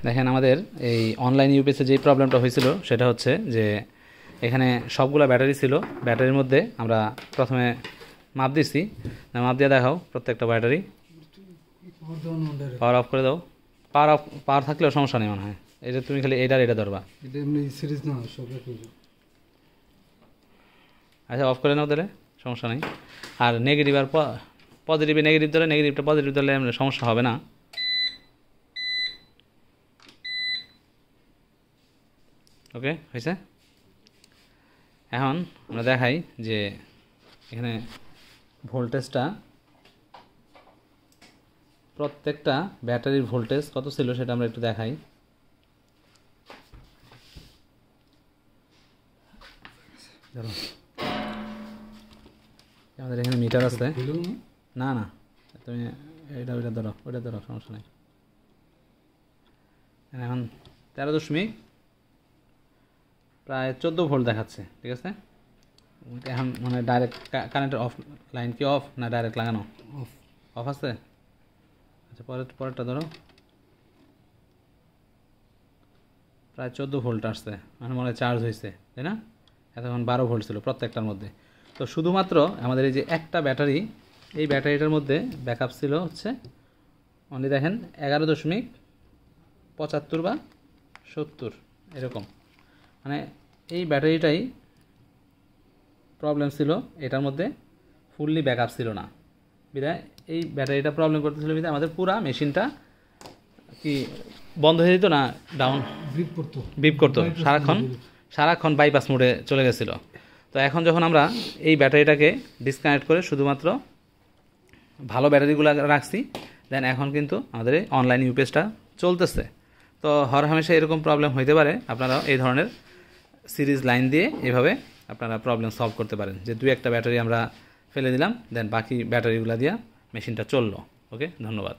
দেখেন আমাদের এই অনলাইন ইউপিএসে যে প্রবলেমটা হয়েছিল সেটা হচ্ছে যে এখানে সবগুলা ব্যাটারি ছিল। ব্যাটারির মধ্যে আমরা প্রথমে মাপ দিছি, মাপ দিয়ে দেখাও প্রত্যেকটা ব্যাটারি। পাওয়ার অফ করে দাও। পাওয়ার থাকলেও সমস্যা নেই মনে হয়। এটা তুমি খালি এটা ধরবা। আচ্ছা অফ করে নাও তাহলে, সমস্যা নেই। আর নেগেটিভ আর পজিটিভে নেগেটিভ ধরে, নেগেটিভটা পজিটিভ ধরলে সমস্যা হবে না। ওকে হয়েছে। এখন আমরা দেখাই যে এখানে ভোল্টেজটা, প্রত্যেকটা ব্যাটারির ভোল্টেজ কত ছিল সেটা আমরা একটু দেখাই। আমাদের এখানে মিটার আছে। না না তুমি ওইটা ধরো, ওইটা ধরো, সমস্যা নেই। এখন 13 প্রায় 14 ভোল্ট দেখাচ্ছে, ঠিক আছে। এখন মানে ডাইরেক্ট কারেন্টের অফ, লাইন কি অফ না ডাইরেক্ট লাগানো? অফ। অফ আছে। আচ্ছা পরেরটা ধরো, প্রায় 14 ভোল্ট আসছে, মানে মনে হয় চার্জ হয়েছে, তাই না? এতক্ষণ 12 ভোল্ট ছিল প্রত্যেকটার মধ্যে। তো শুধুমাত্র আমাদের এই যে একটা ব্যাটারি, এই ব্যাটারিটার মধ্যে ব্যাকআপ ছিল হচ্ছে অনলি দেখেন 11.75 বা 70 এরকম। মানে এই ব্যাটারিটাই প্রবলেম ছিল, এটার মধ্যে ফুললি ব্যাকআপ ছিল না বিধায় এই ব্যাটারিটা প্রবলেম করতেছিল বিধায় আমাদের পুরা মেশিনটা কি বন্ধ হয়ে যেত না, ডাউন বিপ করতো সারাক্ষণ বাইপাস মোডে চলে গেছিলো। তো এখন যখন আমরা এই ব্যাটারিটাকে ডিসকানেক্ট করে শুধুমাত্র ভালো ব্যাটারিগুলো রাখছি, দেন এখন কিন্তু আমাদের এই অনলাইন ইউপিএসটা চলতেছে। তো হরহামেশা এরকম প্রবলেম হইতে পারে, আপনারা এই ধরনের সিরিজ লাইন দিয়ে এভাবে আপনারা প্রবলেম সলভ করতে পারেন, যে 2-1টা ব্যাটারি আমরা ফেলে দিলাম, দেন বাকি ব্যাটারিগুলো দিয়ে মেশিনটা চললো। ওকে, ধন্যবাদ।